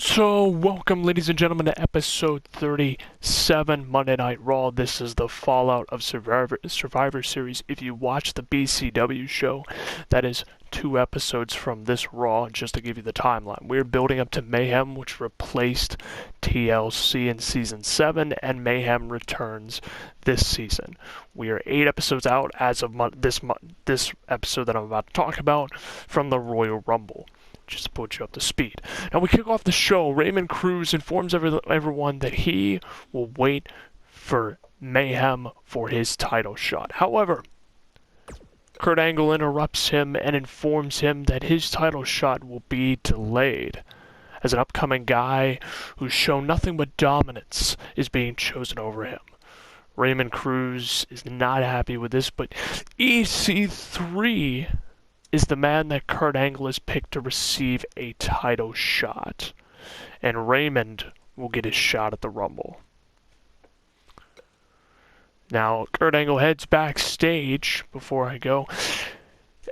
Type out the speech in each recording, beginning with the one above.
So, welcome, ladies and gentlemen, to episode 37, Monday Night Raw. This is the fallout of Survivor Series. If you watch the BCW show, that is 2 episodes from this Raw, just to give you the timeline. We're building up to Mayhem, which replaced TLC in Season 7, and Mayhem returns this season. We are 8 episodes out as of this episode that I'm about to talk about from the Royal Rumble. Just to put you up to speed. Now we kick off the show. Raymond Cruz informs everyone that he will wait for Mayhem for his title shot. However, Kurt Angle interrupts him and informs him that his title shot will be delayed, as an upcoming guy who's shown nothing but dominance is being chosen over him. Raymond Cruz is not happy with this, but EC3 is the man that Kurt Angle has picked to receive a title shot. And Raymond will get his shot at the Rumble. Now, Kurt Angle heads backstage before I go,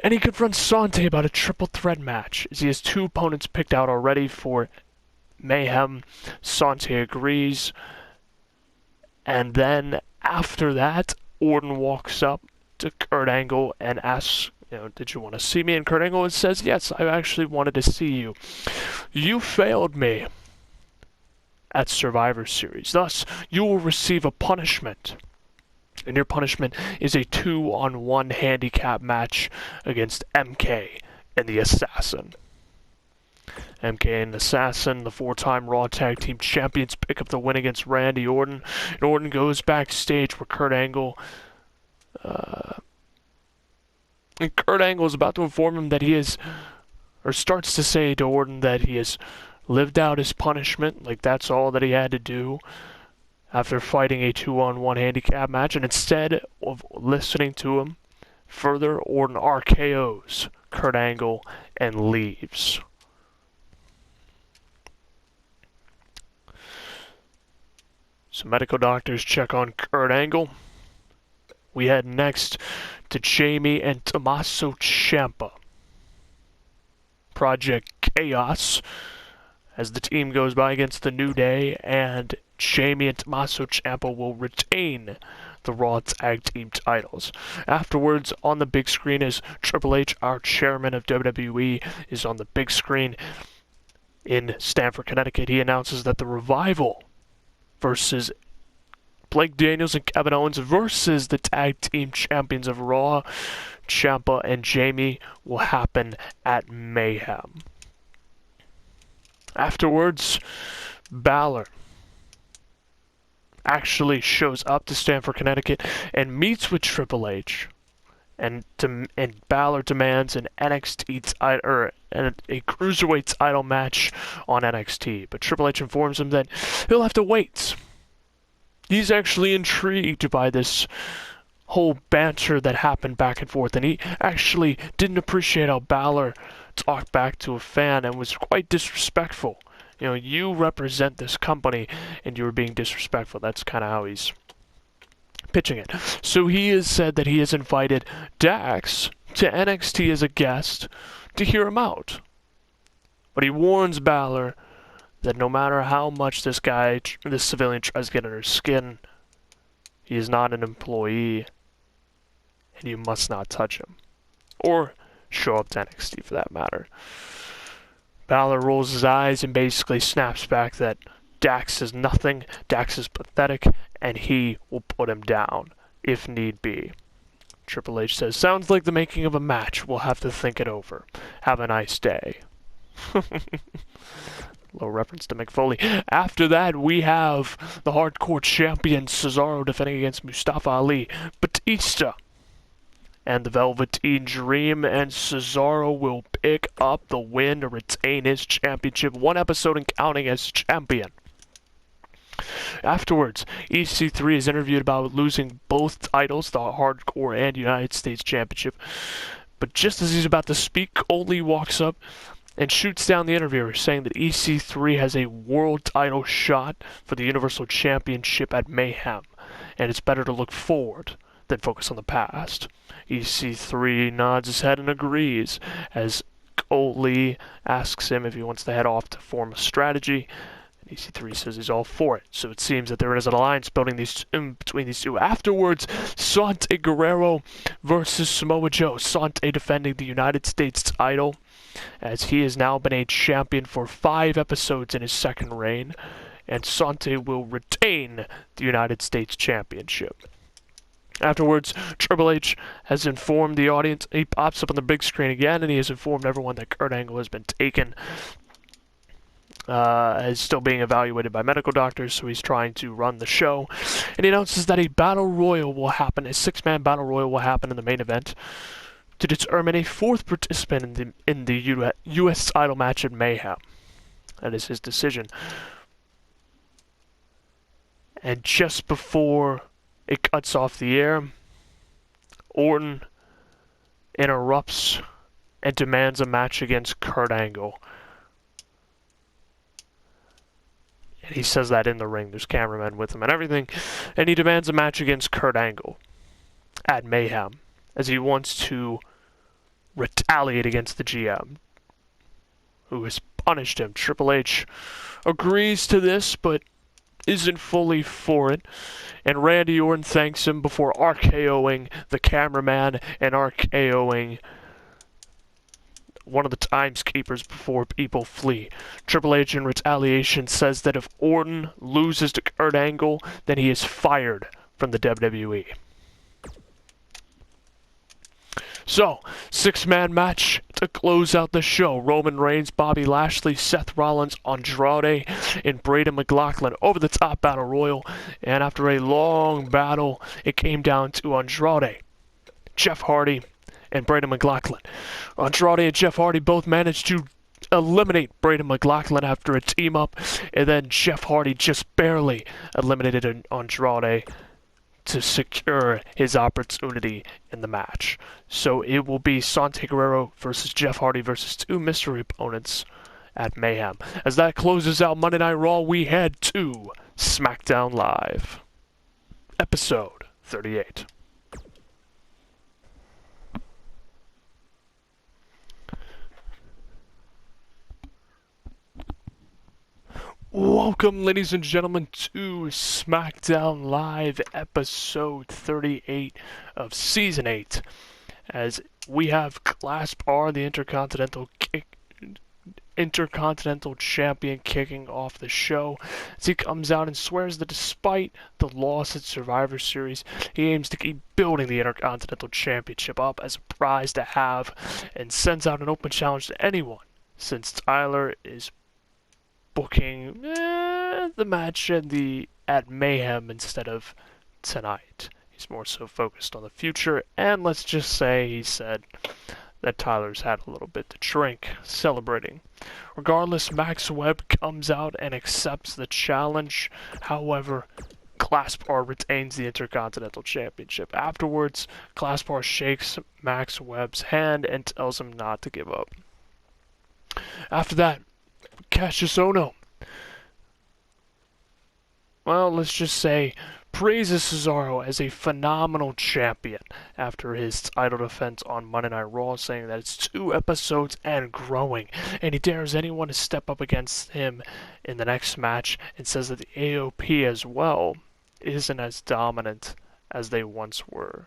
and he confronts Sante about a triple threat match, as he has 2 opponents picked out already for Mayhem. Sante agrees, and then after that, Orton walks up to Kurt Angle and asks, did you want to see me? And Kurt Angle says, yes, I actually wanted to see you. You failed me at Survivor Series. Thus, you will receive a punishment. And your punishment is a 2-on-1 handicap match against MK and the Assassin. MK and Assassin, the 4-time Raw Tag Team Champions, pick up the win against Randy Orton. And Orton goes backstage where Kurt Angle is about to inform him that he is, or starts to say to Orton that he has lived out his punishment, like that's all that he had to do after fighting a 2-on-1 handicap match, and instead of listening to him further, Orton RKOs Kurt Angle and leaves. So medical doctors check on Kurt Angle. We head next to Jamie and Tommaso Ciampa. Project Chaos, as the team goes by against the New Day, and Jamie and Tommaso Ciampa will retain the Raw Tag Team titles. Afterwards, on the big screen, is Triple H, our chairman of WWE, is on the big screen in Stamford, Connecticut. He announces that the Revival versus Blake Daniels and Kevin Owens versus the Tag Team Champions of Raw, Ciampa and Jamie, will happen at Mayhem. Afterwards, Balor actually shows up to Stamford, Connecticut, and meets with Triple H. And Balor demands an NXT or a Cruiserweight title match on NXT. But Triple H informs him that he'll have to wait. He's actually intrigued by this whole banter that happened back and forth, and he actually didn't appreciate how Balor talked back to a fan and was quite disrespectful. You represent this company, and you were being disrespectful. That's kind of how he's pitching it. So he has said that he has invited Dax to NXT as a guest to hear him out. But he warns Balor that no matter how much this civilian tries to get under his skin, he is not an employee, and you must not touch him. Or show up to NXT for that matter. Balor rolls his eyes and basically snaps back that Dax is nothing, Dax is pathetic, and he will put him down, if need be. Triple H says, sounds like the making of a match. We'll have to think it over. Have a nice day. Little reference to Mick Foley. After that, we have the hardcore champion Cesaro defending against Mustafa Ali, Batista, and the Velveteen Dream, and Cesaro will pick up the win to retain his championship, 1 episode and counting as champion. Afterwards, EC3 is interviewed about losing both titles, the Hardcore and United States Championship. But just as he's about to speak, Coley walks up and shoots down the interviewer, saying that EC3 has a world title shot for the Universal Championship at Mayhem, and it's better to look forward than focus on the past. EC3 nods his head and agrees, as Lee asks him if he wants to head off to form a strategy. EC3 says he's all for it. So it seems that there is an alliance building between these two. Afterwards, Sante Guerrero versus Samoa Joe. Sante defending the United States title, as he has now been a champion for 5 episodes in his second reign, and Sante will retain the United States Championship. Afterwards, Triple H has informed the audience. He pops up on the big screen again, and he has informed everyone that Kurt Angle has been taken. Is still being evaluated by medical doctors, so he's trying to run the show. And he announces that a battle royal will happen, a 6-man battle royal will happen in the main event to determine a 4th participant in the U.S. title match at Mayhem. That is his decision. And just before it cuts off the air, Orton interrupts and demands a match against Kurt Angle. And he says that in the ring. There's cameramen with him and everything. And he demands a match against Kurt Angle at Mayhem, as he wants to retaliate against the GM, who has punished him. Triple H agrees to this, but isn't fully for it. And Randy Orton thanks him before RKOing the cameraman and RKOing one of the timekeepers before people flee. Triple H in retaliation says that if Orton loses to Kurt Angle, then he is fired from the WWE. So, 6-man match to close out the show. Roman Reigns, Bobby Lashley, Seth Rollins, Andrade, and Braden McLaughlin over the top battle royal. And after a long battle, it came down to Andrade, Jeff Hardy, and Braden McLaughlin. Andrade and Jeff Hardy both managed to eliminate Braden McLaughlin after a team-up, and then Jeff Hardy just barely eliminated Andrade to secure his opportunity in the match. So it will be Sante Guerrero versus Jeff Hardy versus 2 mystery opponents at Mayhem. As that closes out Monday Night Raw, we head to SmackDown Live, episode 38. Welcome, ladies and gentlemen, to SmackDown Live, episode 38 of Season 8, as we have Clasp R, the Intercontinental Champion, kicking off the show, as he comes out and swears that despite the loss at Survivor Series, he aims to keep building the Intercontinental Championship up as a prize to have, and sends out an open challenge to anyone, since Tyler is booking the match at Mayhem instead of tonight. He's more so focused on the future, and let's just say he said that Tyler's had a little bit to drink, celebrating. Regardless, Max Webb comes out and accepts the challenge. However, Clasp R retains the Intercontinental Championship. Afterwards, Clasp R shakes Max Webb's hand and tells him not to give up. After that, Cassius Ohno, well, let's just say, praises Cesaro as a phenomenal champion after his title defense on Monday Night Raw, saying that it's 2 episodes and growing, and he dares anyone to step up against him in the next match, and says that the AOP as well isn't as dominant as they once were,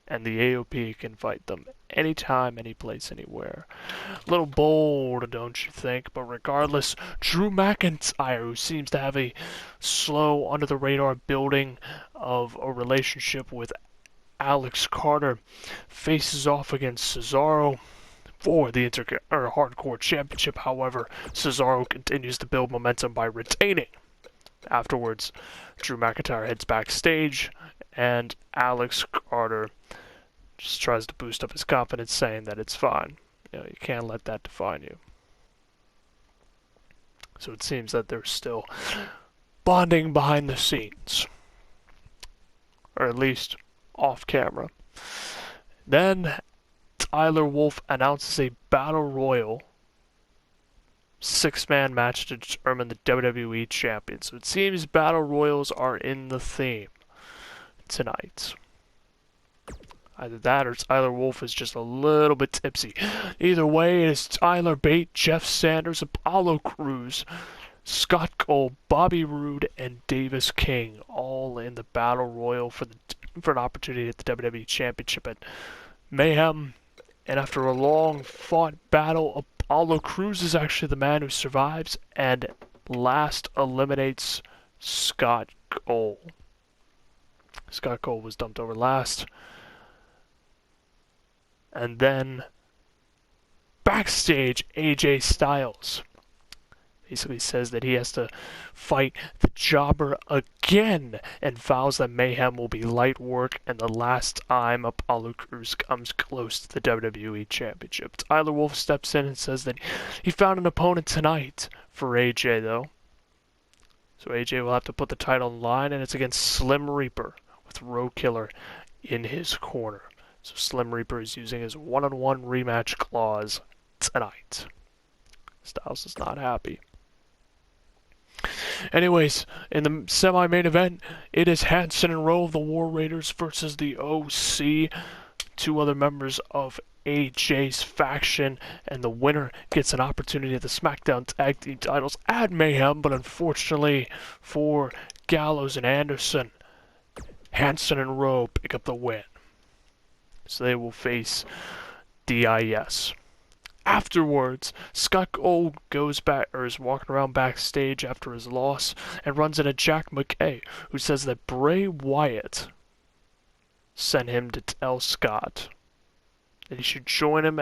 and the AOP can fight them anytime, anyplace, anywhere. A little bold, don't you think? But regardless, Drew McIntyre, who seems to have a slow, under-the-radar building of a relationship with Alex Carter, faces off against Cesaro for the Hardcore Championship. However, Cesaro continues to build momentum by retaining. Afterwards, Drew McIntyre heads backstage, and Alex Carter just tries to boost up his confidence, saying that it's fine. You can't let that define you. So it seems that they're still bonding behind the scenes, or at least off camera. Then Tyler Wolf announces a Battle Royal 6-man match to determine the WWE Champion. So it seems Battle Royals are in the theme tonight. Either that or Tyler Wolf is just a little bit tipsy. Either way, it is Tyler Bate, Jeff Sanders, Apollo Crews, Scott Cole, Bobby Roode, and Davis King, all in the Battle Royal for an opportunity at the WWE Championship at Mayhem. And after a long fought battle, Apollo Crews is actually the man who survives and last eliminates Scott Cole. Scott Cole was dumped over last. And then backstage, AJ Styles basically says that he has to fight the Jobber again and vows that Mayhem will be light work and the last time Apollo Crews comes close to the WWE Championship. Tyler Wolf steps in and says that he found an opponent tonight for AJ, though. So AJ will have to put the title on the line, and it's against Slim Reaper with Road Killer in his corner. So Slim Reaper is using his one-on-one rematch clause tonight. Styles is not happy. Anyways, in the semi-main event, it is Hanson and Rowe of the War Raiders versus the OC, two other members of AJ's faction, and the winner gets an opportunity at the SmackDown Tag Team titles at Mayhem, but unfortunately for Gallows and Anderson, Hanson and Rowe pick up the win. So they will face DIS. Afterwards, Scott Cole goes back, or is walking around backstage after his loss, and runs into Jack McKay, who says that Bray Wyatt sent him to tell Scott that he should join him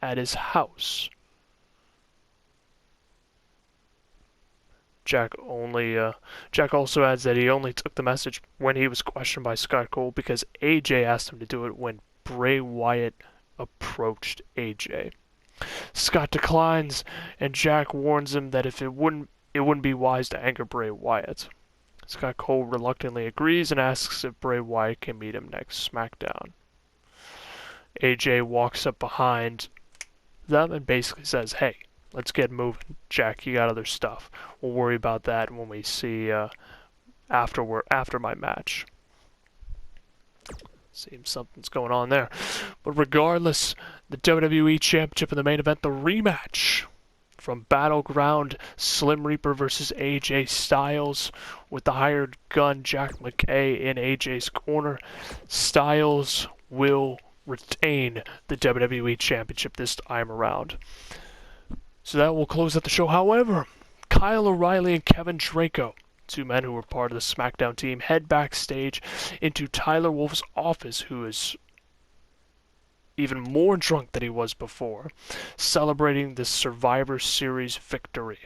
at his house. Jack also adds that he only took the message when he was questioned by Scott Cole because AJ asked him to do it when Bray Wyatt approached AJ. Scott declines, and Jack warns him that it wouldn't be wise to anger Bray Wyatt. Scott Cole reluctantly agrees and asks if Bray Wyatt can meet him next SmackDown. AJ walks up behind them and basically says, "Hey, let's get moving. Jack, you got other stuff. We'll worry about that when we see after my match." Seems something's going on there. But regardless, the WWE Championship in the main event, the rematch from Battleground, Slim Reaper versus AJ Styles, with the hired gun Jack McKay in AJ's corner. Styles will retain the WWE Championship this time around. So that will close out the show. However, Kyle O'Reilly and Kevin Draco, two men who were part of the SmackDown team, head backstage into Tyler Wolf's office, who is even more drunk than he was before, celebrating the Survivor Series victory.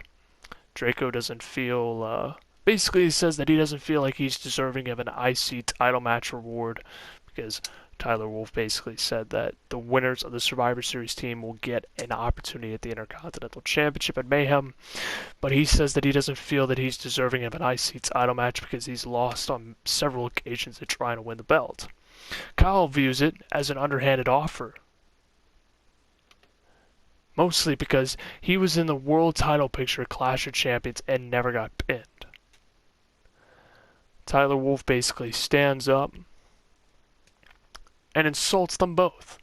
Draco doesn't feel, basically he says that he doesn't feel like he's deserving of an IC title match reward, because Tyler Wolf basically said that the winners of the Survivor Series team will get an opportunity at the Intercontinental Championship at Mayhem, but he says that he doesn't feel that he's deserving of an IC title match because he's lost on several occasions at trying to win the belt. Kyle views it as an underhanded offer, mostly because he was in the world title picture at Clash of Champions and never got pinned. Tyler Wolf basically stands up and insults them both.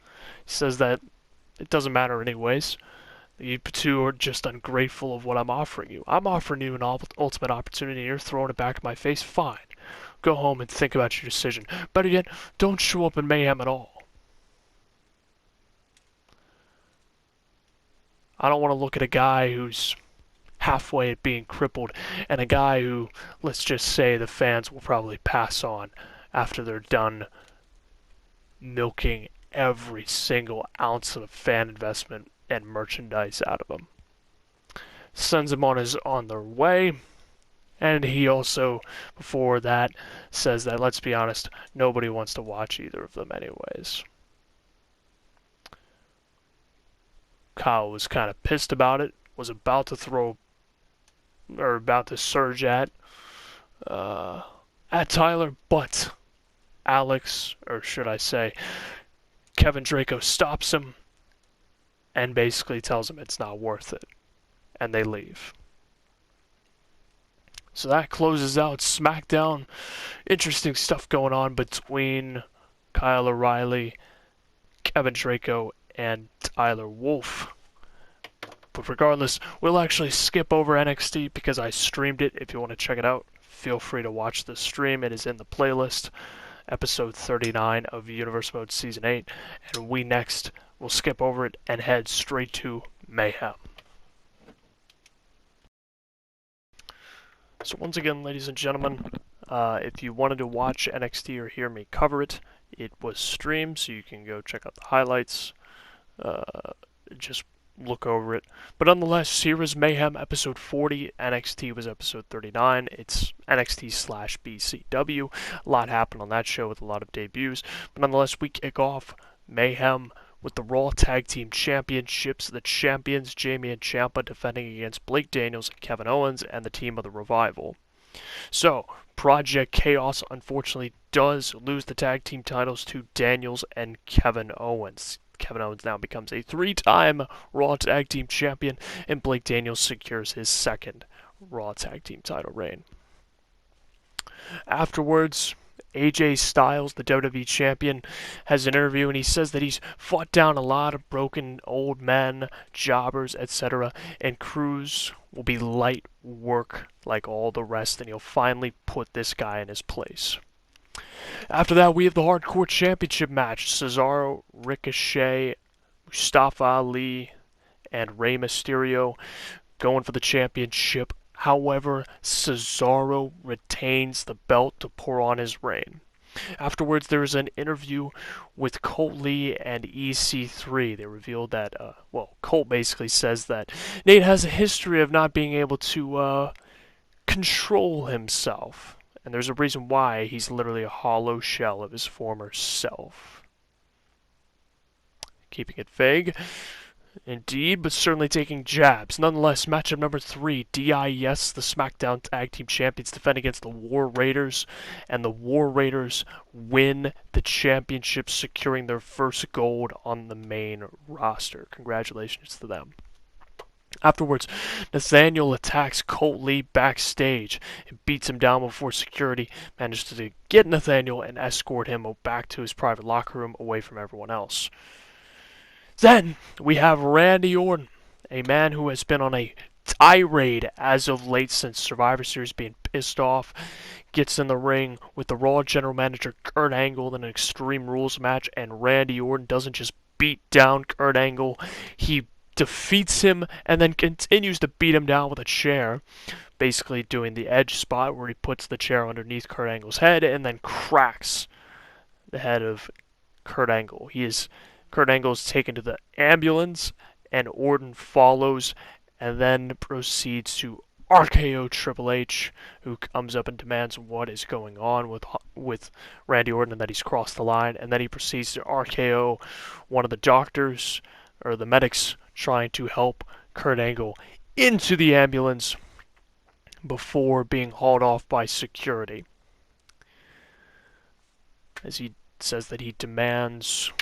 He says that it doesn't matter anyways. You two are just ungrateful of what I'm offering you. I'm offering you an ultimate opportunity and you're throwing it back in my face. Fine. Go home and think about your decision. Better yet, don't show up in Mayhem at all. I don't want to look at a guy who's halfway at being crippled and a guy who, let's just say, the fans will probably pass on after they're done milking every single ounce of fan investment and merchandise out of him. Sends him on their way, and he also, before that, says that, let's be honest, nobody wants to watch either of them anyways. Kyle was kind of pissed about it, was about to surge at Tyler, but Alex, or should I say, Kevin Draco stops him and basically tells him it's not worth it, and they leave. So that closes out SmackDown. Interesting stuff going on between Kyle O'Reilly, Kevin Draco, and Tyler Wolf. But regardless, we'll actually skip over NXT because I streamed it. If you want to check it out, feel free to watch the stream. It is in the playlist, episode 39 of Universe Mode Season 8. And we next will skip over it and head straight to Mayhem. So once again, ladies and gentlemen, if you wanted to watch NXT or hear me cover it, it was streamed, so you can go check out the highlights. Just look over it. But nonetheless, here is Mayhem episode 40. NXT was episode 39. It's NXT/BCW. A lot happened on that show with a lot of debuts. But nonetheless, we kick off Mayhem with the Raw Tag Team Championships. The champions, Jamie and Ciampa, defending against Blake Daniels and Kevin Owens and the team of the Revival. So, Project Chaos unfortunately does lose the tag team titles to Daniels and Kevin Owens. Kevin Owens now becomes a 3-time Raw Tag Team Champion, and Blake Daniels secures his second Raw Tag Team title reign. Afterwards, AJ Styles, the WWE Champion, has an interview, and he says that he's fought down a lot of broken old men, jobbers, etc., and Cruz will be light work like all the rest, and he'll finally put this guy in his place. After that, we have the Hardcore Championship match. Cesaro, Ricochet, Mustafa Ali, and Rey Mysterio going for the championship. However, Cesaro retains the belt to pour on his reign. Afterwards, there is an interview with Colt Lee and EC3. They revealed that, Colt basically says that Nate has a history of not being able to control himself. And there's a reason why. He's literally a hollow shell of his former self. Keeping it vague, indeed, but certainly taking jabs. Nonetheless, matchup number 3, DIS, the SmackDown Tag Team Champions, defend against the War Raiders, and the War Raiders win the championship, securing their first gold on the main roster. Congratulations to them. Afterwards, Nathaniel attacks Colt Lee backstage and beats him down before security manages to get Nathaniel and escort him back to his private locker room away from everyone else. Then, we have Randy Orton, a man who has been on a tirade as of late since Survivor Series, being pissed off, gets in the ring with the Raw General Manager Kurt Angle in an Extreme Rules match, and Randy Orton doesn't just beat down Kurt Angle, he defeats him and then continues to beat him down with a chair, basically doing the edge spot where he puts the chair underneath Kurt Angle's head and then cracks the head of Kurt Angle. Kurt Angle is taken to the ambulance, and Orton follows and then proceeds to RKO Triple H, who comes up and demands what is going on with Randy Orton and that he's crossed the line, and then he proceeds to RKO one of the doctors, or the medics, trying to help Kurt Angle into the ambulance before being hauled off by security. As he says that he demands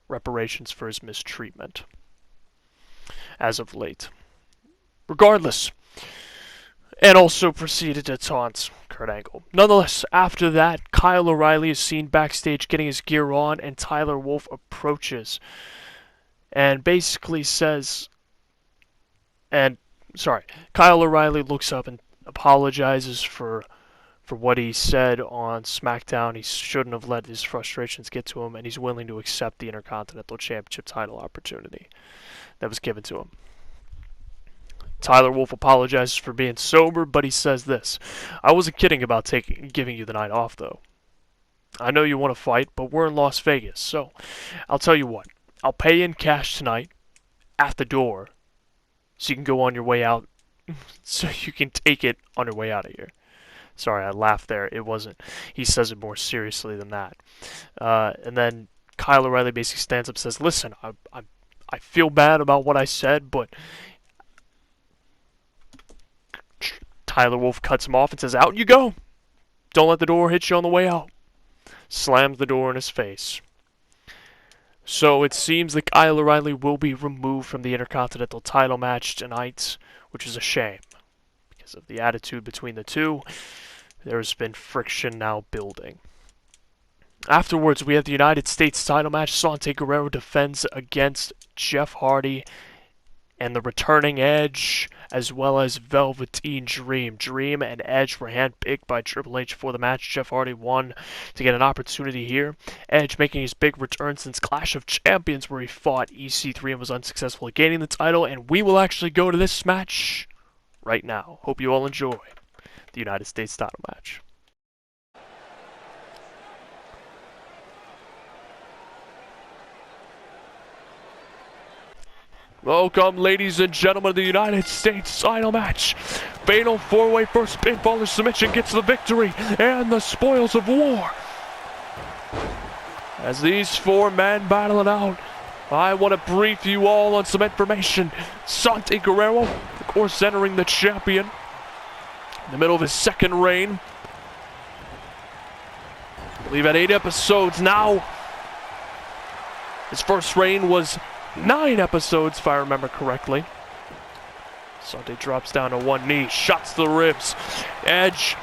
reparations for his mistreatment as of late. Regardless, and also proceeded to taunt Kurt Angle. Nonetheless, after that, Kyle O'Reilly is seen backstage getting his gear on, and Tyler Wolf approaches and basically says, Kyle O'Reilly looks up and apologizes for what he said on SmackDown. He shouldn't have let his frustrations get to him, and he's willing to accept the Intercontinental Championship title opportunity that was given to him. Tyler Wolf apologizes for being sober, but he says this: "I wasn't kidding about giving you the night off, though. I know you want to fight, but we're in Las Vegas, so I'll tell you what. I'll pay you in cash tonight at the door so you can go on your way out, so you can take it on your way out of here." Sorry, I laughed there. It wasn't. He says it more seriously than that. And then Kyle O'Reilly basically stands up and says, "Listen, I feel bad about what I said, but..." Tyler Wolf cuts him off and says, "Out you go. Don't let the door hit you on the way out." Slams the door in his face. So it seems that Kyle O'Reilly will be removed from the Intercontinental title match tonight, which is a shame because of the attitude between the two. there's been friction now building. Afterwards, we have the United States title match. Sante Guerrero defends against Jeff Hardy and the returning Edge, as well as Velveteen Dream. Dream and Edge were handpicked by Triple H for the match. Jeff Hardy won to get an opportunity here. Edge making his big return since Clash of Champions, where he fought EC3 and was unsuccessful at gaining the title. And we will actually go to this match right now. Hope you all enjoy the United States title match. Welcome, ladies and gentlemen, to the United States title match. Fatal 4-way first pinfall or submission gets the victory and the spoils of war. As these four men battle it out, I want to brief you all on some information. Sante Guerrero, of course, entering the champion in the middle of his second reign. I believe at 8 episodes now. His first reign was 9 episodes, if I remember correctly. Sante drops down to one knee, shots to the ribs. Edge,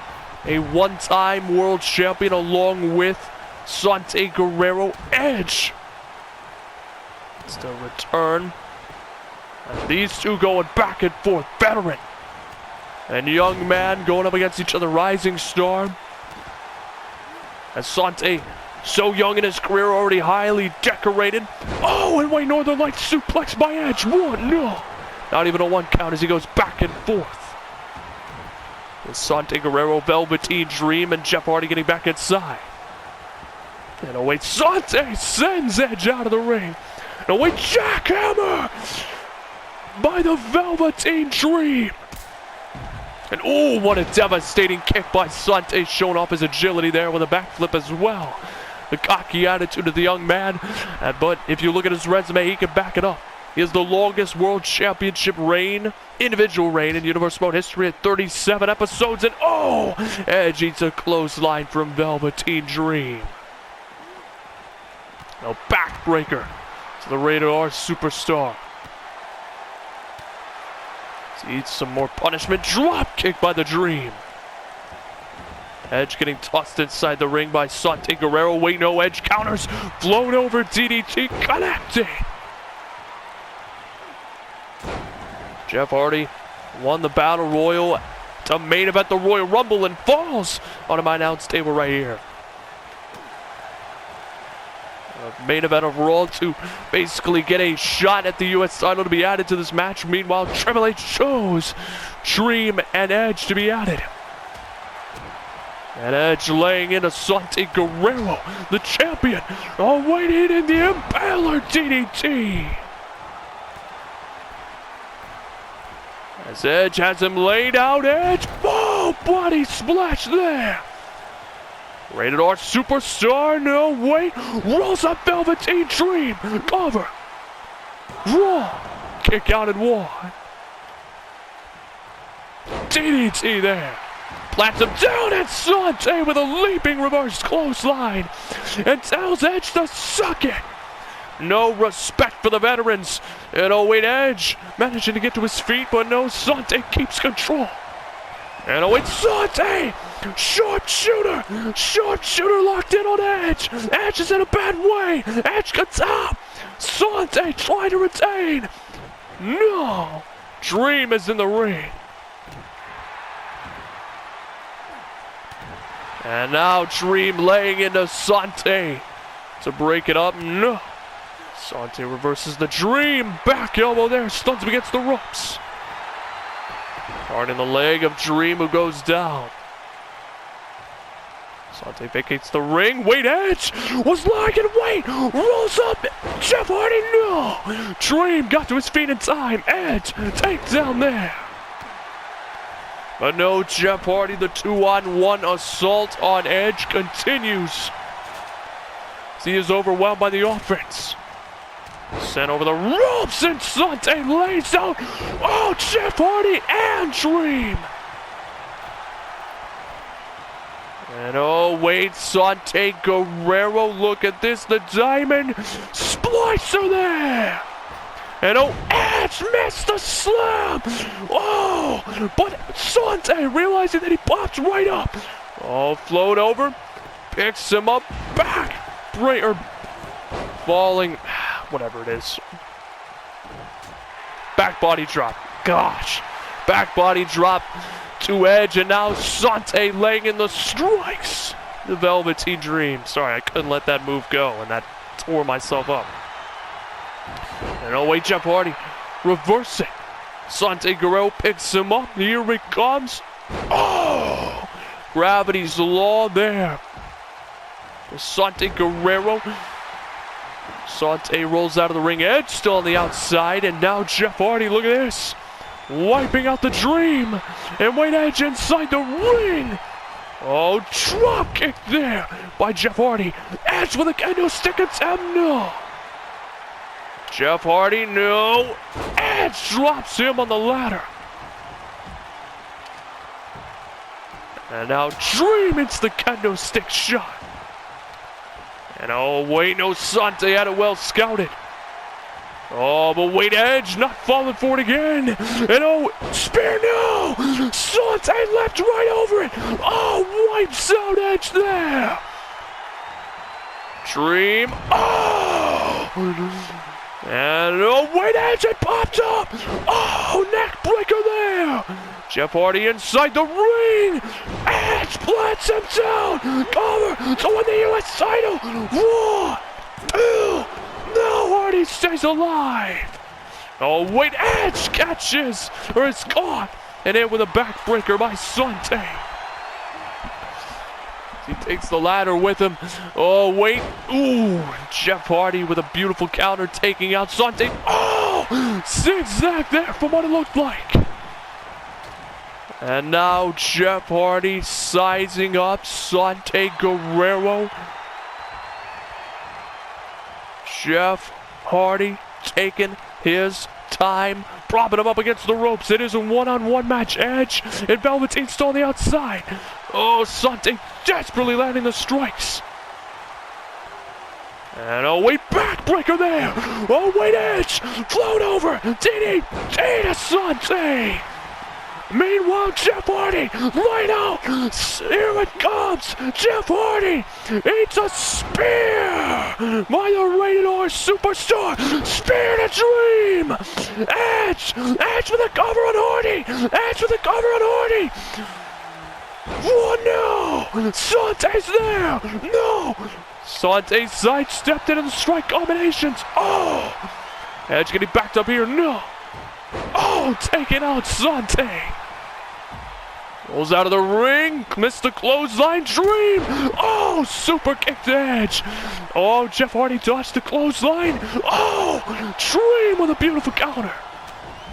a one-time world champion, along with Sante Guerrero. Edge, still return. And these two going back and forth, veteran and young man going up against each other, rising star. As Sante, so young in his career, already highly decorated. Oh, and wait, Northern Lights suplex by Edge. One, no. Not even a 1 count as he goes back and forth. With Sante Guerrero, Velveteen Dream, and Jeff Hardy getting back inside. And oh wait, Sante sends Edge out of the ring. And oh wait, jackhammer by the Velveteen Dream. And oh, what a devastating kick by Sante, showing off his agility there with a backflip as well. The cocky attitude of the young man, but if you look at his resume, he can back it up. He has the longest world championship reign, individual reign in Universal Mode history at 37 episodes, and oh, Edge eats a clothesline from Velveteen Dream. Now backbreaker to the Rated R superstar. He eats some more punishment, drop kick by the Dream. Edge getting tossed inside the ring by Sante Guerrero. Wait, no, Edge counters. Float over DDT, connecting. Jeff Hardy won the Battle Royal to main event the Royal Rumble and falls onto my announce table right here. Main event of Raw to basically get a shot at the US title to be added to this match. Meanwhile, Triple H chose Dream and Edge to be added. And Edge laying into Sante Guerrero, the champion, awaiting in the Impaler DDT. As Edge has him laid out, Edge, oh, body splash there. Rated R superstar, no way, rolls up Velveteen Dream, cover, raw, kick out and one. DDT there. Plants him down at Sante with a leaping reverse clothesline and tells Edge to suck it. No respect for the veterans. And oh wait, Edge managing to get to his feet, but no, Sante keeps control. And oh wait, Sante! Sharpshooter locked in on Edge. Edge is in a bad way. Edge gets out. Sante trying to retain. No! Dream is in the ring. And now Dream laying into Sante to break it up. No. Sante reverses the Dream. Back elbow there. Stuns him against the ropes. Hard in the leg of Dream, who goes down. Sante vacates the ring. Wait, Edge was lying in wait. Rolls up. Jeff Hardy. No. Dream got to his feet in time. Edge takes down there. But no, Jeff Hardy, the 2-on-1 assault on Edge continues. He is overwhelmed by the offense. Sent over the ropes and Sante lays out. Oh, Jeff Hardy and Dream. And oh, wait, Sante Guerrero, look at this. The diamond splicer there. And oh, Edge missed the slam! Oh, but Sante, realizing that he popped right up, Oh, float over. Picks him up. Back. Falling. Whatever it is. Back body drop. Gosh. Back body drop to Edge. And now Sante laying in the strikes. The Velveteen Dream. Sorry, I couldn't let that move go. And that tore myself up. And oh wait, Jeff Hardy. Reversing. Sante Guerrero picks him up. Here he comes. Oh! Gravity's law there. Sante Guerrero. Sante rolls out of the ring. Edge still on the outside. And now Jeff Hardy, look at this. Wiping out the Dream. And wait, Edge inside the ring. Oh, drop kick there by Jeff Hardy. Edge with a kendo stick attempt. No. Jeff Hardy, no. Edge drops him on the ladder. And now Dream hits the kendo stick shot. And oh wait, no, Sante had it well scouted. Oh, but wait, Edge not falling for it again. And oh, spear, no! Sante leapt right over it. Oh, wipes out Edge there. Dream, oh! And oh, wait, Edge, it popped up. Oh, neck breaker there. Jeff Hardy inside the ring. Edge plants him down. Cover to win the U.S. title. 1, 2. No, Hardy stays alive. Oh, wait, Edge catches, or is caught, and in with a backbreaker by Sante. He takes the ladder with him. Oh, wait. Ooh, Jeff Hardy with a beautiful counter taking out Sante. Oh, zigzag there from what it looked like. And now Jeff Hardy sizing up Sante Guerrero. Jeff Hardy taking his time, propping him up against the ropes. It is a one-on-one match. Edge and Velveteen still on the outside. Oh, Sante desperately landing the strikes. And oh, wait, backbreaker there. Oh, wait, Edge. Float over. DDT to Sante. Meanwhile, Jeff Hardy, light out. Here it comes. Jeff Hardy eats a spear by the Rated R Superstar. Spear to Dream. Edge with a cover on Hardy. Edge with a cover on Hardy. Oh no! Sante's there! No! Sante sidestepped into the strike combinations. Oh! Edge getting backed up here. No! Oh, taking out Sante. Rolls out of the ring. Missed the clothesline. Dream. Oh, super kick to Edge. Oh, Jeff Hardy dodged the clothesline. Oh, Dream with a beautiful counter.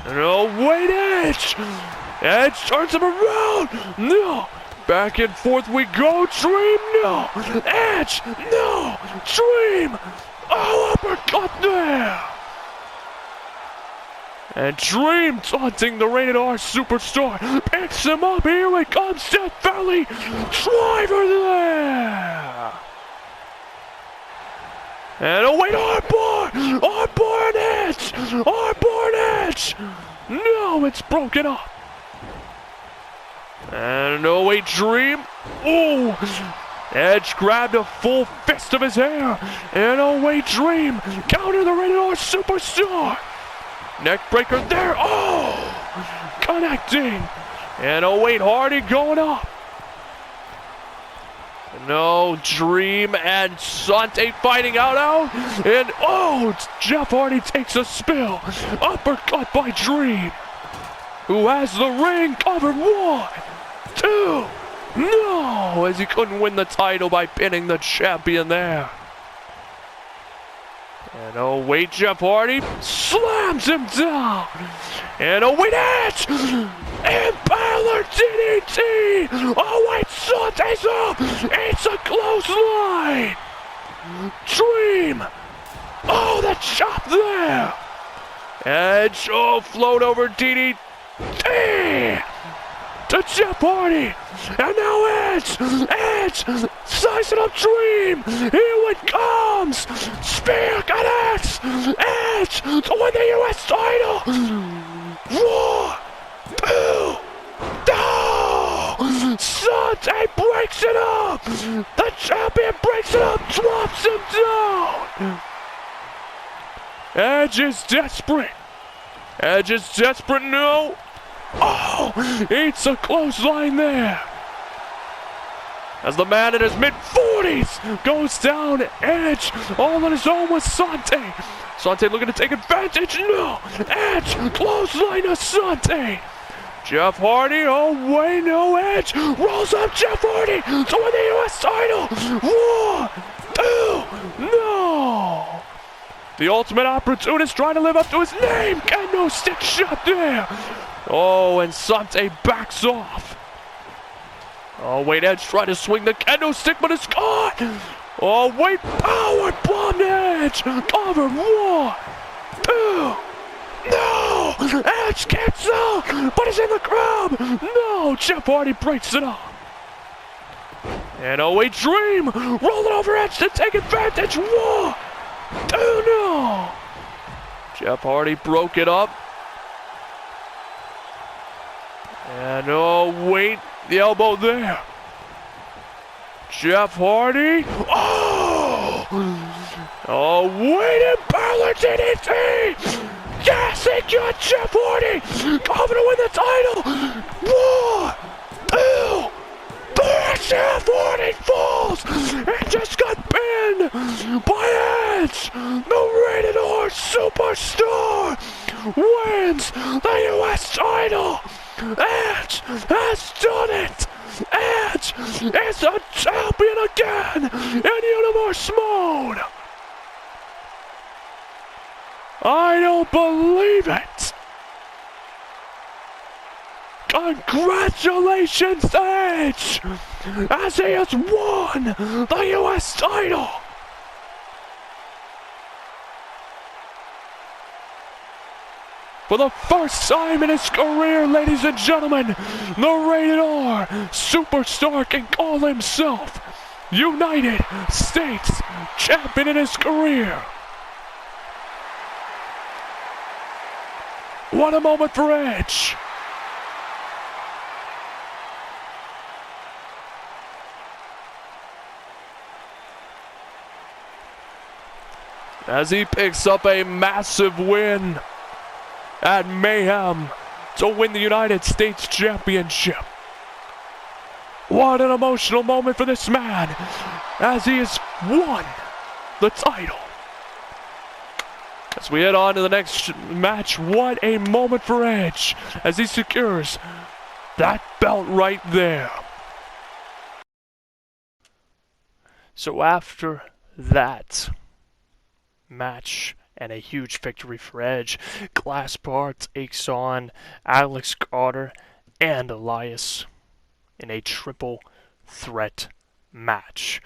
And oh, wait, Edge. Edge turns him around. No. Back and forth we go. Dream. No. Edge. No. Dream. Oh, uppercut there. And Dream taunting the Rated R Superstar. Picks him up. Here it comes. Death Valley Driver there. And oh wait, Armbar. Armbar and Edge. Armbar and Edge. No, it's broken up. And oh wait, Dream. Oh. Edge grabbed a full fist of his hair. And oh wait, Dream. Counter the Rated R Superstar. Neck breaker there. Oh! Connecting. And oh wait, Hardy going up. No, Dream and Sante fighting out. And oh, Jeff Hardy takes a spill. Uppercut by Dream, who has the ring covered. 1, 2. No, as he couldn't win the title by pinning the champion there. And oh wait, Jeff Hardy slams him down. And oh wait, Edge! And Balor DDT! Oh wait, Sante's up! It's a close line! Dream! Oh, the chop there! Edge, oh, float over DDT! To Jeff Hardy! And now Edge! Sizing up Dream! Here it comes! Spear connects! Edge to win the U.S. title! 1, 2, no! Asante breaks it up! The champion breaks it up, drops him down! Edge is desperate. Edge is desperate, no! Oh! Eats a clothesline there! As the man in his mid-40s goes down, Edge all on his own with Asante. Asante looking to take advantage, no! Edge, clothesline Asante! Jeff Hardy, oh wait, no, Edge rolls up Jeff Hardy to win the US title! 1, 2, no! The Ultimate Opportunist trying to live up to his name! Kendo stick shot there! Oh, and Asante backs off. Oh, wait, Edge trying to swing the kendo stick, but it's caught! Oh, wait, power bomb Edge! Cover, 1, 2, no! Edge gets out, but he's in the crowd! No, Jeff Hardy breaks it up. And oh, wait, Dream rolling over Edge to take advantage, 1, 2, no! Jeff Hardy broke it up. And oh, wait. The elbow there. Jeff Hardy. Oh! Oh, wait, and Balor DDT! Yes, he got Jeff Hardy! Coming to win the title! 1, 2, 3, Jeff Hardy falls! And just got pinned by Edge! The Rated R Superstar wins the US title! Edge has done it! Edge is a champion again in Universe Mode! I don't believe it! Congratulations, Edge! As he has won the US title! For the first time in his career, ladies and gentlemen, the Rated R Superstar can call himself United States Champion in his career. What a moment for Edge. As he picks up a massive win at Mayhem to win the United States Championship. What an emotional moment for this man as he has won the title. As we head on to the next match, what a moment for Edge as he secures that belt right there. So after that match and a huge victory for Edge, Glassbar takes on Alex Carter and Elias in a triple threat match.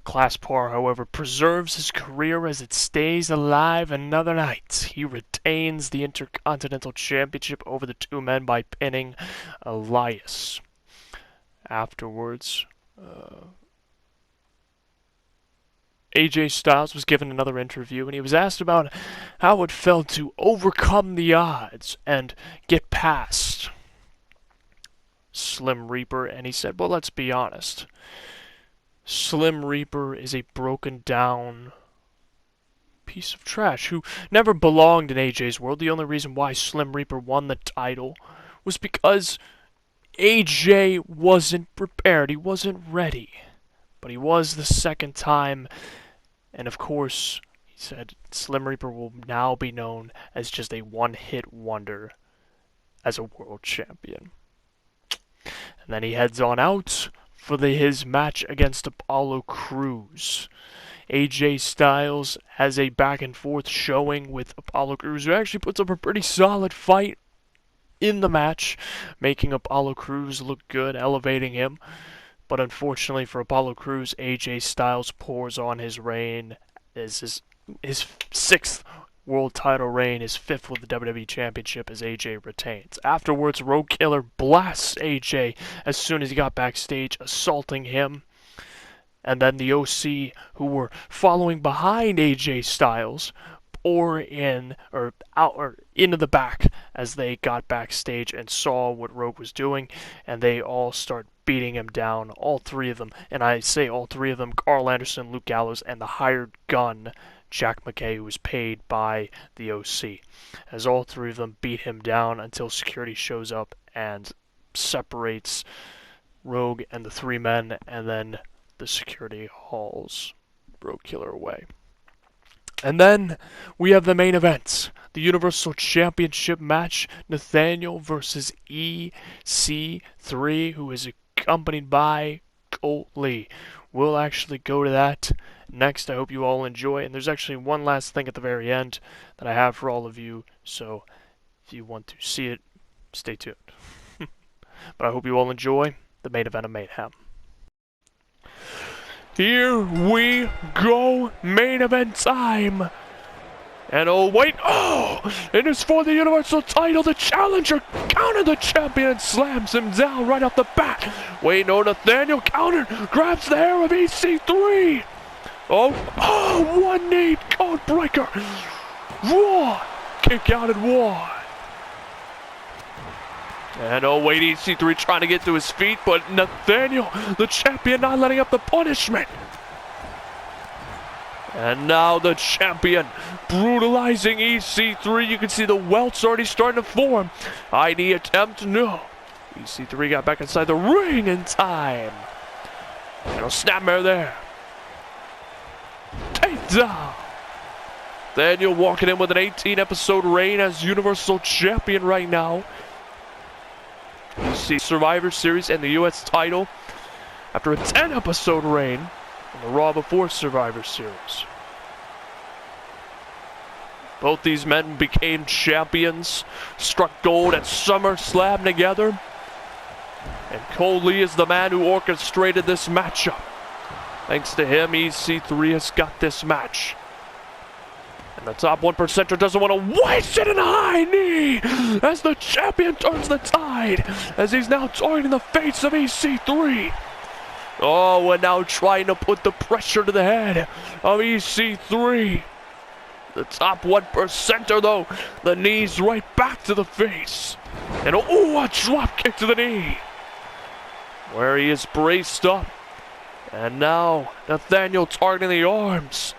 Glassbar, however, preserves his career as it stays alive another night. He retains the Intercontinental Championship over the two men by pinning Elias. Afterwards, AJ Styles was given another interview, and he was asked about how it felt to overcome the odds and get past Slim Reaper, and he said, well, let's be honest. Slim Reaper is a broken down piece of trash who never belonged in AJ's world. The only reason why Slim Reaper won the title was because AJ wasn't prepared. He wasn't ready. But he was the second time, and of course, he said Slim Reaper will now be known as just a one-hit wonder as a world champion. And then he heads on out for his match against Apollo Crews. AJ Styles has a back-and-forth showing with Apollo Crews, who actually puts up a pretty solid fight in the match, making Apollo Crews look good, elevating him. But unfortunately for Apollo Crews, AJ Styles pours on his reign as his sixth world title reign, his fifth with the WWE Championship, as AJ retains. Afterwards, Road Killer blasts AJ as soon as he got backstage, assaulting him. And then the OC, who were following behind AJ Styles, pour in or out or into the back as they got backstage and saw what Rogue was doing, and they all start beating him down, all three of them. And I say all three of them, Carl Anderson, Luke Gallows, and the hired gun, Jack McKay, who was paid by the OC. As all three of them beat him down until security shows up and separates Rogue and the three men, and then the security hauls Rogue Killer away. And then we have the main event, the Universal Championship match, Nathaniel versus EC3, who is accompanied by Colt Lee. We'll actually go to that next. I hope you all enjoy. And there's actually one last thing at the very end that I have for all of you, so if you want to see it, stay tuned. But I hope you all enjoy the main event of Mayhem. Here we go, main event time. And oh wait, it is for the Universal title. The challenger countered the champion and slams him down right off the bat. Wait, no, Nathaniel countered, grabs the hair of EC3. One knee, code breaker. One, kick out at one. And oh wait, EC3 trying to get to his feet, but Nathaniel, the champion, not letting up the punishment. And now the champion brutalizing EC3. You can see the welts already starting to form. ID attempt, no. EC3 got back inside the ring in time. And a snapmare there. Takedown. Nathaniel walking in with an 18-episode reign as Universal Champion right now. You see Survivor Series and the US title after a 10-episode reign in the Raw before Survivor Series. Both these men became champions, struck gold at SummerSlam together. And Colt Lee is the man who orchestrated this matchup. Thanks to him, EC3 has got this match. And the top 1%er doesn't want to waste it in a high knee as the champion turns the tide as he's now targeting the face of EC3. Oh, and now trying to put the pressure to the head of EC3. The top 1%er though, the knees right back to the face. And a drop kick to the knee. Where he is braced up. And now Nathaniel targeting the arms.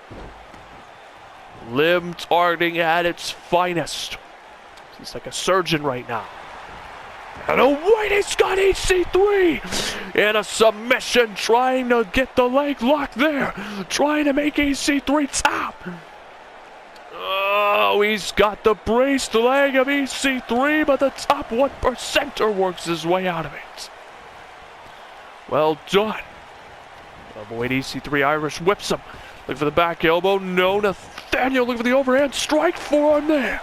Limb targeting at its finest. He's like a surgeon right now. And oh wait, he's got EC3 in a submission, trying to get the leg locked there, trying to make EC3 tap. Oh, he's got the braced leg of EC3, but the top 1%er works his way out of it. Well done. Avoid EC3, Irish whips him. Look for the back elbow. No, Nathaniel looking for the overhand strike, forearm there.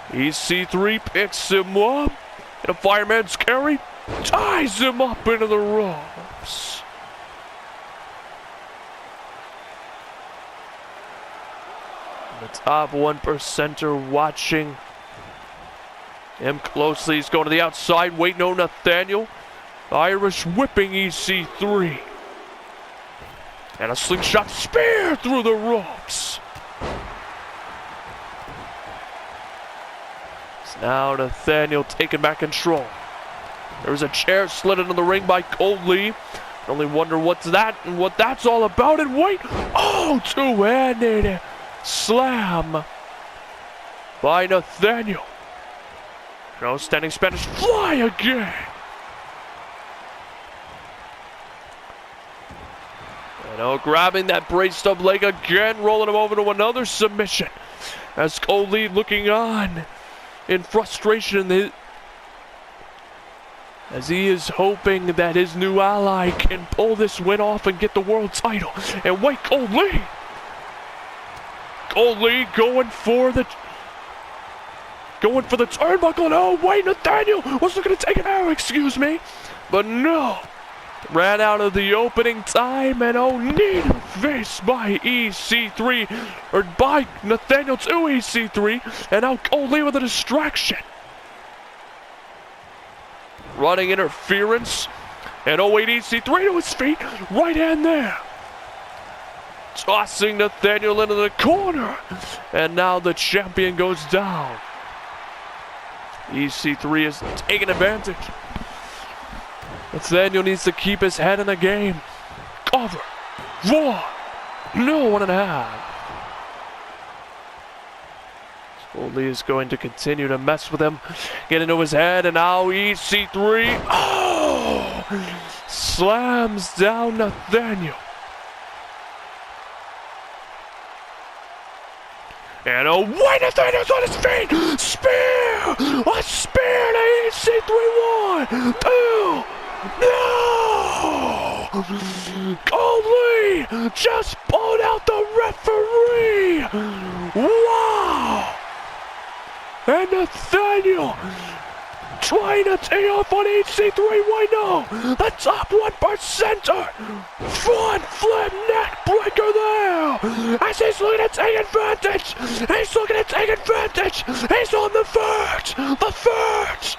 EC3 picks him up. And a fireman's carry ties him up into the ropes. The top 1%er watching him closely. He's going to the outside. Wait, no, Nathaniel. Irish whipping EC3. And a slingshot spear through the ropes. It's now Nathaniel taking back control. There's a chair slid into the ring by Colt Lee. I only wonder what's that and what that's all about. And wait, two-handed slam by Nathaniel. No standing Spanish fly again. And grabbing that braced up leg again, rolling him over to another submission. As Colt Lee looking on in frustration as he is hoping that his new ally can pull this win off and get the world title. And wait, Colt Lee! Colt Lee going for the turnbuckle. And oh wait, Nathaniel was looking to take an arrow, excuse me. But no. Ran out of the opening time, and knee to the face by EC3, or by Nathaniel to EC3, and now Colt Lee with a distraction. Running interference, and wait, EC3 to his feet, right hand there. Tossing Nathaniel into the corner, and now the champion goes down. EC3 is taking advantage. Nathaniel needs to keep his head in the game. Cover. 1. No, 1.5. Slowly is going to continue to mess with him. Get into his head, and now EC3. Oh! Slams down Nathaniel. And away Nathaniel's on his feet! Spear! A spear to EC3. 1, 2. No! Goldie just pulled out the referee! Wow! And Nathaniel trying to tee off on EC3. Why no? The top 1%er! Front flip neck breaker there! As he's looking to take advantage! He's looking to take advantage! He's on the verge! The verge!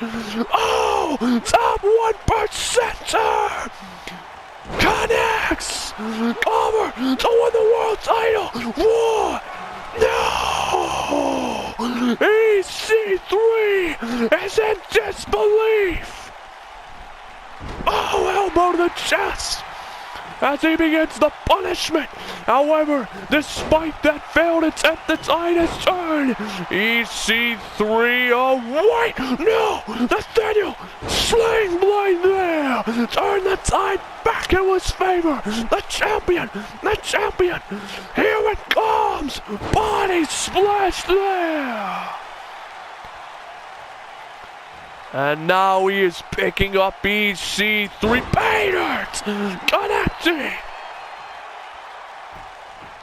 Oh! Top 1%er! Connects! Over to win the world title! 1! No! EC3 is in disbelief! Oh, elbow to the chest as he begins the punishment. However, despite that failed attempt, the tide has turned. EC3 away! No! Nathaniel slaying blind there! Turn the tide back in his favor! The champion! The champion! Here it comes! Body splash there! And now he is picking up EC3. Baynard connecting.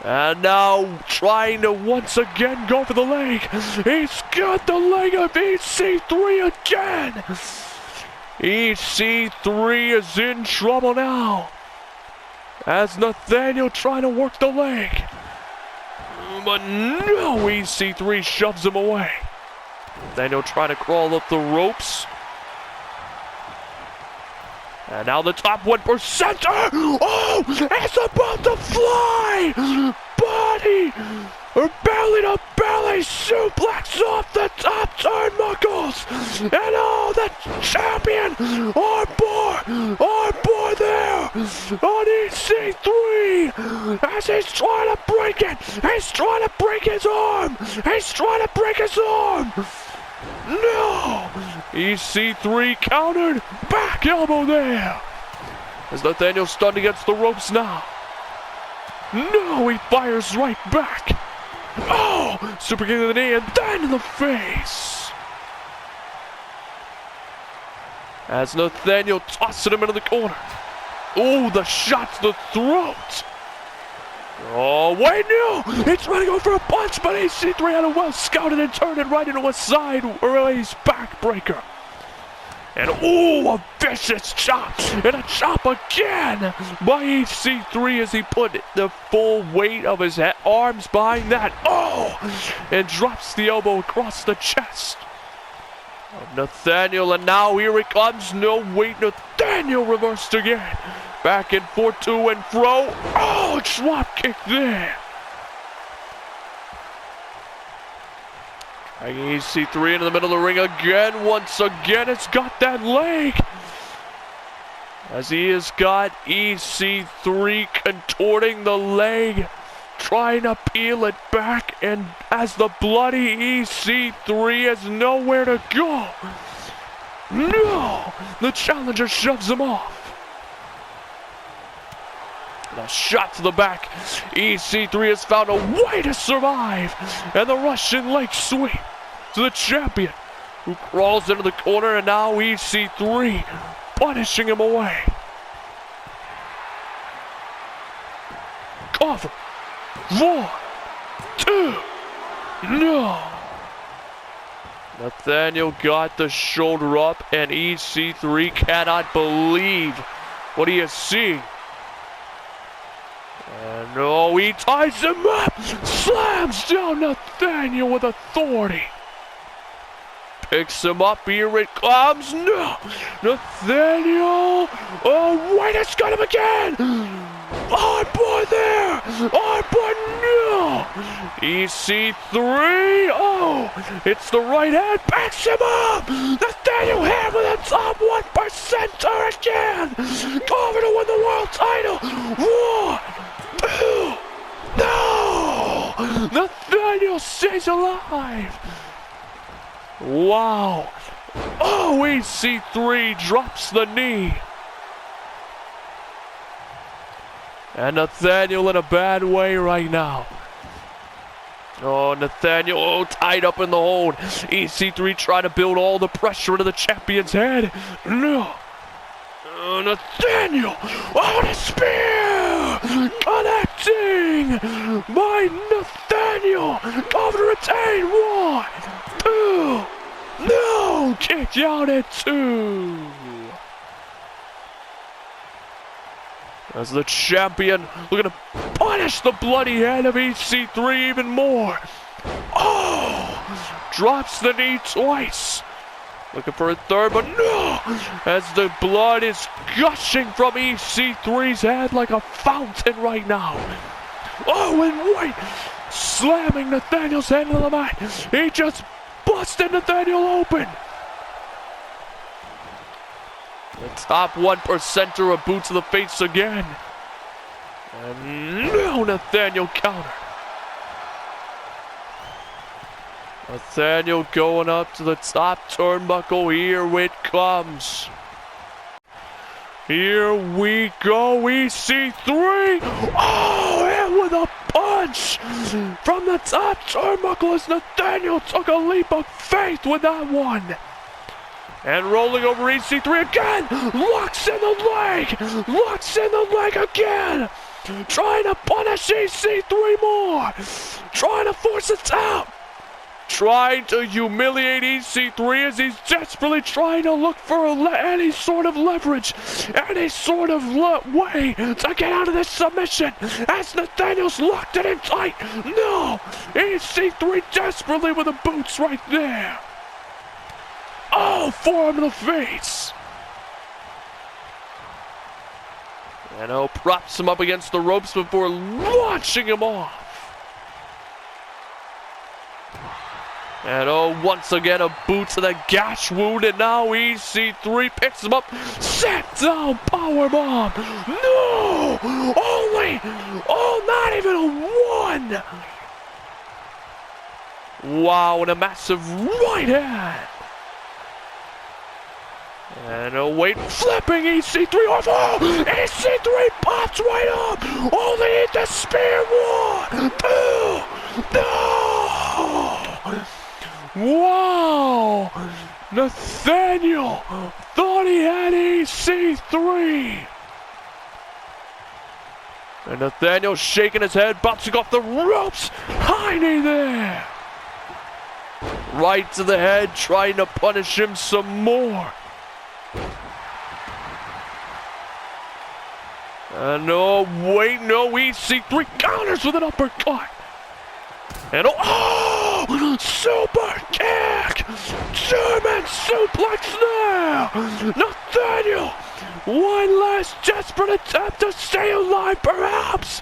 And now trying to once again go for the leg. He's got the leg of EC3 again. EC3 is in trouble now. As Nathaniel trying to work the leg. But no, EC3 shoves him away. Nathaniel trying to crawl up the ropes. And now the top 1%er! Oh! It's about to fly! Body! Or belly to belly suplex off the top turnbuckles! And oh, the champion! On board there! On EC3! As he's trying to break it! He's trying to break his arm! He's trying to break his arm! No! EC3 countered. Back elbow there. As Nathaniel stunned against the ropes now. No, he fires right back. Oh! Super kick to the knee and then to the face. As Nathaniel tosses him into the corner. Oh, the shot to the throat. Oh, wait, no! He's trying to go for a punch, but EC3 had a well scouted and turned it right into a sideways backbreaker. And oh, a vicious chop! And a chop again by EC3 as he put the full weight of his arms behind that. Oh! And drops the elbow across the chest of Nathaniel. And now here it comes. No, wait, Nathaniel reversed again. Back and forth, to and fro. Oh, drop kick there. Dragging EC3 into the middle of the ring again. Once again, it's got that leg. As he has got EC3 contorting the leg, trying to peel it back. And as the bloody EC3 has nowhere to go. No, the challenger shoves him off. A shot to the back. EC3 has found a way to survive. And the Russian leg sweep to the champion, who crawls into the corner. And now EC3 punishing him away. Cover. 1, 2. No. Nathaniel got the shoulder up, and EC3 cannot believe what he is seeing. And oh, he ties him up, slams down Nathaniel with authority. Picks him up, here it comes, no! Nathaniel, oh wait, it's got him again! On board there! On board, no! EC3. Oh, it's the right hand. Backs him up. Nathaniel Hand with a top 1%er again. Over to win the world title. 1, 2. No! Nathaniel stays alive. Wow. Oh, EC3 drops the knee. And Nathaniel in a bad way right now. Oh, Nathaniel tied up in the hold. EC3 trying to build all the pressure into the champion's head. No. Oh, Nathaniel. Oh, the spear. Connecting by Nathaniel. Over to retain. 1, 2. No. Kicked out at 2. As the champion looking to punish the bloody head of EC3 even more. Oh! Drops the knee twice. Looking for a third, but no! As the blood is gushing from EC3's head like a fountain right now. Oh, and White slamming Nathaniel's head into the mat. He just busted Nathaniel open. The top 1%er of boot to the face again. And no, Nathaniel counter. Nathaniel going up to the top turnbuckle. Here it comes. Here we go, EC3. Oh, and with a punch from the top turnbuckle as Nathaniel took a leap of faith with that one. And rolling over EC3 again. Locks in the leg. Locks in the leg again. Trying to punish EC3 more. Trying to force it out. Trying to humiliate EC3 as he's desperately trying to look for any sort of leverage. Any sort of way to get out of this submission. As Nathaniel's locked it in tight. No. EC3 desperately with the boots right there. Oh, forearm to the face. And O props him up against the ropes before launching him off. And O once again a boot to the gash wound, and now EC3 picks him up. Set down powerbomb. No! Not even a 1. Wow, and a massive right hand. And a weight flipping EC3 off. Oh, EC3 pops right up. Only hit the spear. 1, 2. No. Wow. Nathaniel thought he had EC3. And Nathaniel shaking his head, bouncing off the ropes. High knee there. Right to the head, trying to punish him some more. No, wait, no, EC3 counters with an uppercut. And super kick! German suplex there! Nathaniel! One last desperate attempt to stay alive, perhaps!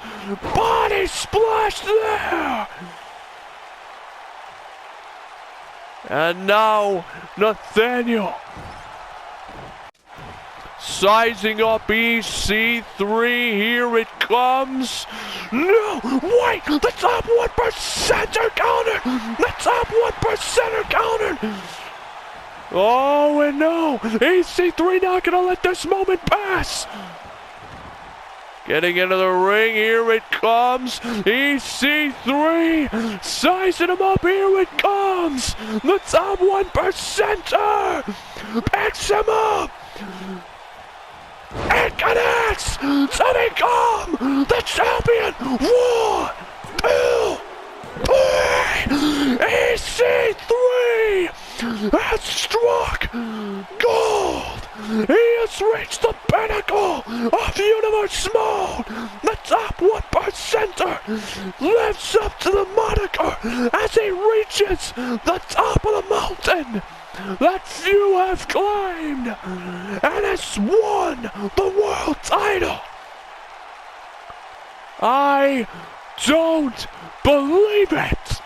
Body splash there! And now, Nathaniel sizing up EC3, here it comes. No, wait, the top 1%er counter. The top 1%er counter. Oh, and no, EC3 not gonna let this moment pass. Getting into the ring, here it comes. EC3 sizing him up, here it comes. The top 1%er picks him up. It connects to become the champion. 1, 2, 3. EC3 has struck gold. He has reached the pinnacle of Universe Mode. The top 1%er lives up to the moniker as he reaches the top of the mountain that few have climbed and has won the world title. I don't believe it?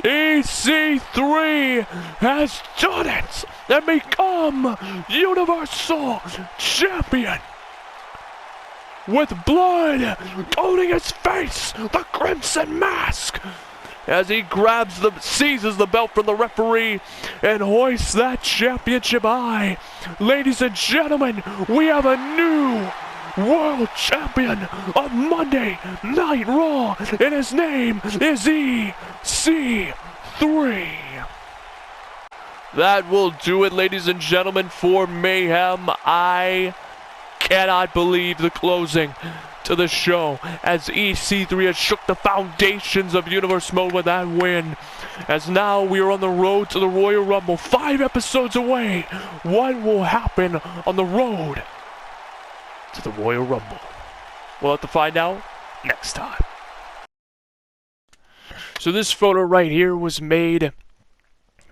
EC3 has done it and become Universal Champion. With blood coating his face, the Crimson Mask, as he seizes the belt from the referee and hoists that championship high. Ladies and gentlemen, we have a new world champion of Monday Night Raw, and his name is EC3. That will do it, ladies and gentlemen, for Mayhem. I cannot believe the closing to the show, as EC3 has shook the foundations of Universe Mode with that win. As now we are on the road to the Royal Rumble, 5 episodes away. What will happen on the road to the Royal Rumble? We'll have to find out next time. So this photo right here was made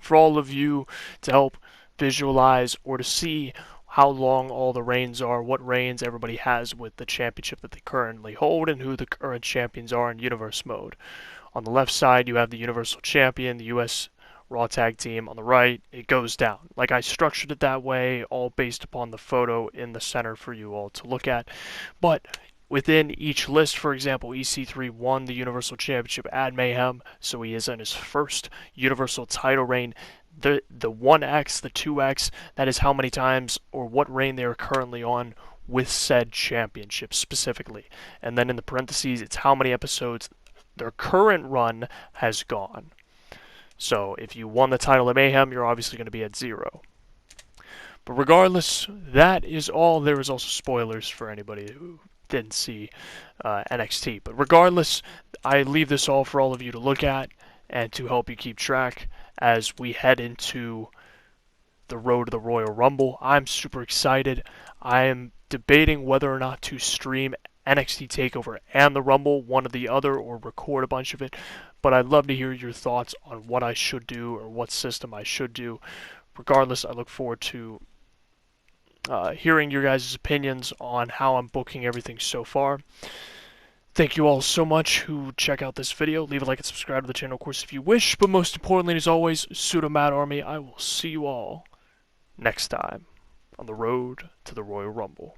for all of you to help visualize or to see how long all the reigns are, what reigns everybody has with the championship that they currently hold, and who the current champions are in Universe Mode. On the left side, you have the Universal Champion, the US Raw Tag Team. On the right, it goes down. Like, I structured it that way, all based upon the photo in the center for you all to look at. But within each list, for example, EC3 won the Universal Championship at Mayhem, so he is in his first Universal title reign. The 1x, the 2x, that is how many times or what reign they are currently on with said championship specifically. And then in the parentheses, it's how many episodes their current run has gone. So if you won the title at Mayhem, you're obviously going to be at 0. But regardless, that is all. There is also spoilers for anybody who didn't see NXT. But regardless, I leave this all for all of you to look at and to help you keep track as we head into the road to the Royal Rumble. I'm super excited. I am debating whether or not to stream NXT TakeOver and the Rumble, one or the other, or record a bunch of it. But I'd love to hear your thoughts on what I should do or what system I should do. Regardless, I look forward to hearing your guys' opinions on how I'm booking everything so far. Thank you all so much who check out this video. Leave a like and subscribe to the channel, of course, if you wish. But most importantly, as always, Pseudo Mad Army, I will see you all next time on the road to the Royal Rumble.